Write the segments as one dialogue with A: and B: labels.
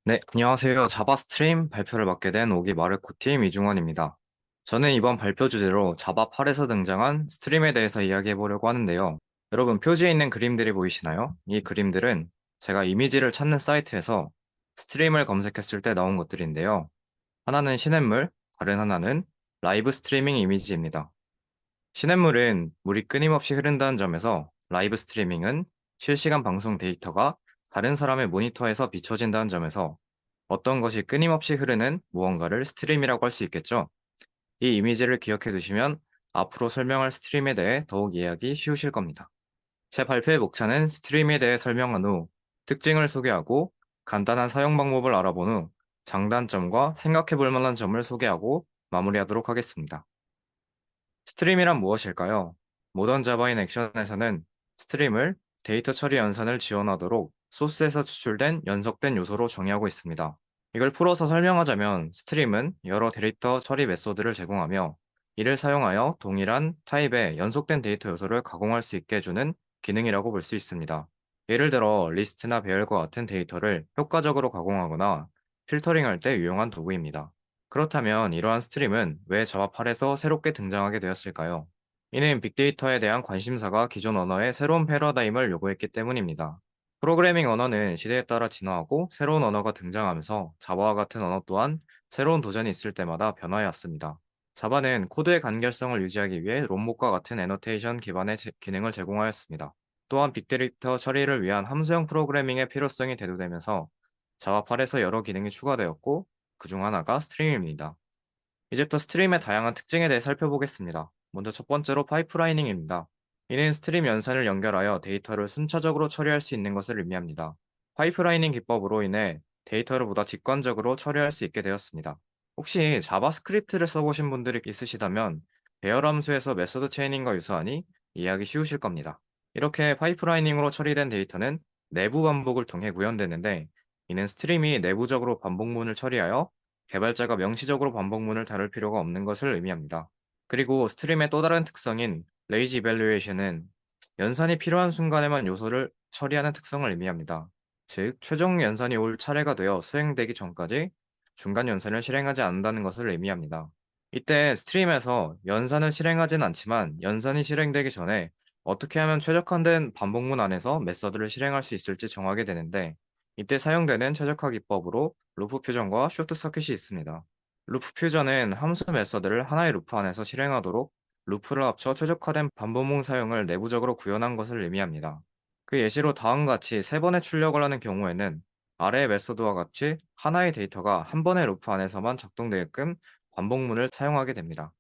A: 네, 안녕하세요. 자바 스트림 발표를 맡게 된 오기 마르코 팀 이중원입니다. 저는 이번 발표 주제로 자바 8에서 등장한 스트림에 대해서 이야기해 보려고 하는데요. 여러분, 표지에 있는 그림들이 보이시나요? 이 그림들은 제가 이미지를 찾는 사이트에서 스트림을 검색했을 때 나온 것들인데요. 하나는 시냇물, 다른 하나는 라이브 스트리밍 이미지입니다. 시냇물은 물이 끊임없이 흐른다는 점에서 라이브 스트리밍은 실시간 방송 데이터가 다른 사람의 모니터에서 비춰진다는 점에서 어떤 것이 끊임없이 흐르는 무언가를 스트림이라고 할 수 있겠죠. 이 이미지를 기억해 두시면 앞으로 설명할 스트림에 대해 더욱 이해하기 쉬우실 겁니다. 제 발표의 목차는 스트림에 대해 설명한 후 특징을 소개하고 간단한 사용 방법을 알아본 후 장단점과 생각해 볼 만한 점을 소개하고 마무리하도록 하겠습니다. 스트림이란 무엇일까요? 모던 자바인 액션에서는 스트림을 데이터 처리 연산을 지원하도록 소스에서 추출된 연속된 요소로 정의하고 있습니다. 이걸 풀어서 설명하자면 스트림은 여러 데이터 처리 메소드를 제공하며 이를 사용하여 동일한 타입의 연속된 데이터 요소를 가공할 수 있게 해주는 기능이라고 볼 수 있습니다. 예를 들어 리스트나 배열과 같은 데이터를 효과적으로 가공하거나 필터링할 때 유용한 도구입니다. 그렇다면 이러한 스트림은 왜 자바 8에서 새롭게 등장하게 되었을까요? 이는 빅데이터에 대한 관심사가 기존 언어의 새로운 패러다임을 요구했기 때문입니다. 프로그래밍 언어는 시대에 따라 진화하고 새로운 언어가 등장하면서 자바와 같은 언어 또한 새로운 도전이 있을 때마다 변화해 왔습니다. 자바는 코드의 간결성을 유지하기 위해 롬목과 같은 애노테이션 기반의 기능을 제공하였습니다. 또한 빅데이터 처리를 위한 함수형 프로그래밍의 필요성이 대두되면서 자바 8에서 여러 기능이 추가되었고 그중 하나가 스트림입니다. 이제부터 스트림의 다양한 특징에 대해 살펴보겠습니다. 먼저 첫 번째로 파이프라이닝입니다. 이는 스트림 연산을 연결하여 데이터를 순차적으로 처리할 수 있는 것을 의미합니다. 파이프라이닝 기법으로 인해 데이터를 보다 직관적으로 처리할 수 있게 되었습니다. 혹시 자바스크립트를 써보신 분들이 있으시다면 배열 함수에서 메소드 체인인과 유사하니 이해하기 쉬우실 겁니다. 이렇게 파이프라이닝으로 처리된 데이터는 내부 반복을 통해 구현되는데 이는 스트림이 내부적으로 반복문을 처리하여 개발자가 명시적으로 반복문을 다룰 필요가 없는 것을 의미합니다. 그리고 스트림의 또 다른 특성인 레이지 이밸루에이션은 연산이 필요한 순간에만 요소를 처리하는 특성을 의미합니다. 즉, 최종 연산이 올 차례가 되어 수행되기 전까지 중간 연산을 실행하지 않는다는 것을 의미합니다. 이때 스트림에서 연산을 실행하진 않지만 연산이 실행되기 전에 어떻게 하면 최적화된 반복문 안에서 메서드를 실행할 수 있을지 정하게 되는데 이때 사용되는 최적화 기법으로 루프 퓨전과 쇼트 서킷이 있습니다. 루프 퓨전은 함수 메서드를 하나의 루프 안에서 실행하도록 루프를 합쳐 최적화된 반복문 사용을 내부적으로 구현한 것을 의미합니다. 그 예시로 다음과 같이 세 번의 출력을 하는 경우에는 아래의 메서드와 같이 하나의 데이터가 한 번의 루프 안에서만 작동되게끔 반복문을 사용하게 됩니다.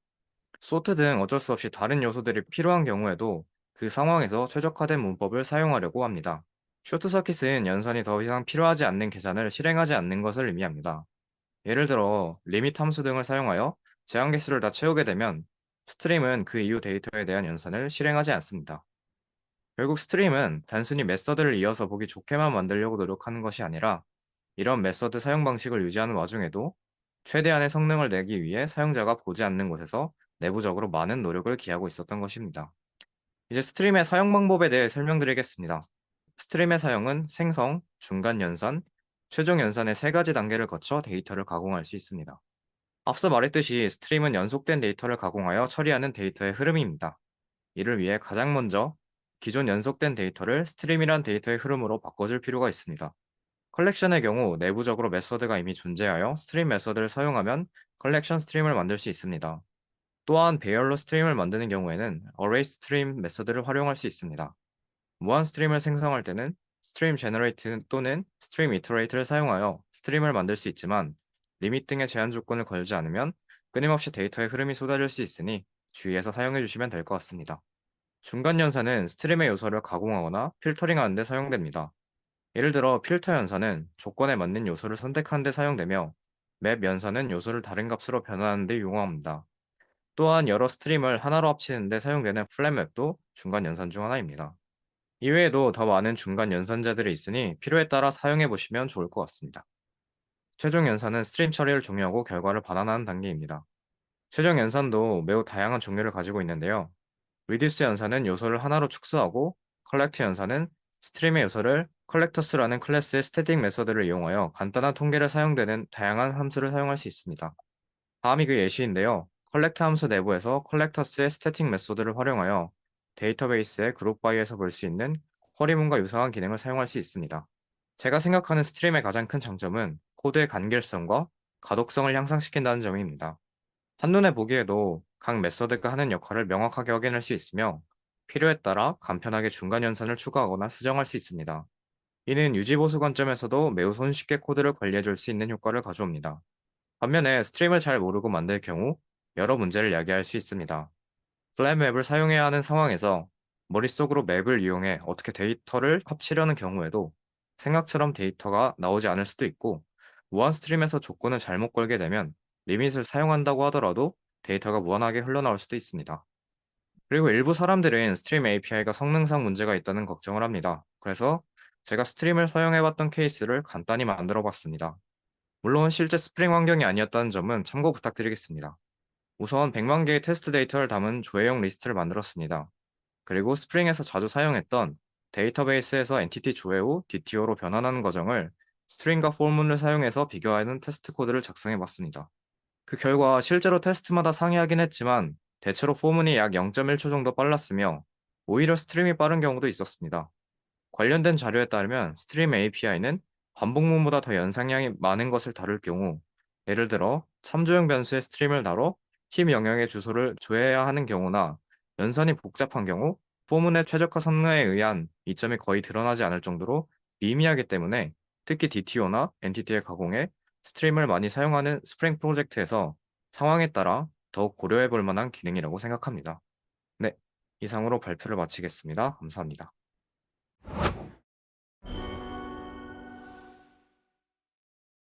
A: 소트 등 어쩔 수 없이 다른 요소들이 필요한 경우에도 그 상황에서 최적화된 문법을 사용하려고 합니다. 쇼트서킷은 연산이 더 이상 필요하지 않는 계산을 실행하지 않는 것을 의미합니다. 예를 들어 리밋 함수 등을 사용하여 제한 개수를 다 채우게 되면 스트림은 그 이후 데이터에 대한 연산을 실행하지 않습니다. 결국 스트림은 단순히 메서드를 이어서 보기 좋게만 만들려고 노력하는 것이 아니라 이런 메서드 사용 방식을 유지하는 와중에도 최대한의 성능을 내기 위해 사용자가 보지 않는 곳에서 내부적으로 많은 노력을 기하고 있었던 것입니다. 이제 스트림의 사용 방법에 대해 설명드리겠습니다. 스트림의 사용은 생성, 중간 연산, 최종 연산의 세 가지 단계를 거쳐 데이터를 가공할 수 있습니다. 앞서 말했듯이 스트림은 연속된 데이터를 가공하여 처리하는 데이터의 흐름입니다. 이를 위해 가장 먼저 기존 연속된 데이터를 스트림이란 데이터의 흐름으로 바꿔줄 필요가 있습니다. 컬렉션의 경우 내부적으로 메서드가 이미 존재하여 스트림 메서드를 사용하면 컬렉션 스트림을 만들 수 있습니다. 또한 배열로 스트림을 만드는 경우에는 array stream 메서드를 활용할 수 있습니다. 무한 스트림을 생성할 때는 스트림 제너레이트 또는 스트림 이터레이트를 사용하여 스트림을 만들 수 있지만 리밋 등의 제한 조건을 걸지 않으면 끊임없이 데이터의 흐름이 쏟아질 수 있으니 주의해서 사용해 주시면 될 것 같습니다. 중간 연산은 스트림의 요소를 가공하거나 필터링하는 데 사용됩니다. 예를 들어 필터 연산은 조건에 맞는 요소를 선택하는 데 사용되며 맵 연산은 요소를 다른 값으로 변환하는 데 유용합니다. 또한 여러 스트림을 하나로 합치는 데 사용되는 플랫맵도 중간 연산 중 하나입니다. 이외에도 더 많은 중간 연산자들이 있으니 필요에 따라 사용해 보시면 좋을 것 같습니다. 최종 연산은 스트림 처리를 종료하고 결과를 반환하는 단계입니다. 최종 연산도 매우 다양한 종류를 가지고 있는데요. 리듀스 연산은 요소를 하나로 축소하고 컬렉트 연산은 스트림의 요소를 컬렉터스라는 클래스의 스태틱 메서드를 이용하여 간단한 통계를 사용되는 다양한 함수를 사용할 수 있습니다. 다음이 그 예시인데요. 컬렉트 함수 내부에서 컬렉터스의 스태틱 메소드를 활용하여 데이터베이스의 그룹 바이에서 볼 수 있는 쿼리문과 유사한 기능을 사용할 수 있습니다. 제가 생각하는 스트림의 가장 큰 장점은 코드의 간결성과 가독성을 향상시킨다는 점입니다. 한눈에 보기에도 각 메서드가 하는 역할을 명확하게 확인할 수 있으며 필요에 따라 간편하게 중간 연산을 추가하거나 수정할 수 있습니다. 이는 유지보수 관점에서도 매우 손쉽게 코드를 관리해 줄 수 있는 효과를 가져옵니다. 반면에 스트림을 잘 모르고 만들 경우 여러 문제를 야기할 수 있습니다. 플랫 맵을 사용해야 하는 상황에서 머릿속으로 맵을 이용해 어떻게 데이터를 합치려는 경우에도 생각처럼 데이터가 나오지 않을 수도 있고, 무한 스트림에서 조건을 잘못 걸게 되면 리밋을 사용한다고 하더라도 데이터가 무한하게 흘러나올 수도 있습니다. 그리고 일부 사람들은 스트림 API가 성능상 문제가 있다는 걱정을 합니다. 그래서 제가 스트림을 사용해봤던 케이스를 간단히 만들어 봤습니다. 물론 실제 스프링 환경이 아니었다는 점은 참고 부탁드리겠습니다. 우선 100만 개의 테스트 데이터를 담은 조회용 리스트를 만들었습니다. 그리고 스프링에서 자주 사용했던 데이터베이스에서 엔티티 조회 후 DTO로 변환하는 과정을 스트링과 포문을 사용해서 비교하는 테스트 코드를 작성해 봤습니다. 그 결과 실제로 테스트마다 상이하긴 했지만 대체로 포문이 약 0.1초 정도 빨랐으며 오히려 스트림이 빠른 경우도 있었습니다. 관련된 자료에 따르면 스트림 API는 반복문보다 더 연상량이 많은 것을 다룰 경우, 예를 들어 참조형 변수의 스트림을 다뤄 힘 영역의 주소를 조회해야 하는 경우나 연산이 복잡한 경우 포문의 최적화 성능에 의한 이점이 거의 드러나지 않을 정도로 미미하기 때문에, 특히 DTO나 엔티티의 가공에 스트림을 많이 사용하는 스프링 프로젝트에서 상황에 따라 더욱 고려해 볼 만한 기능이라고 생각합니다. 네, 이상으로 발표를 마치겠습니다. 감사합니다.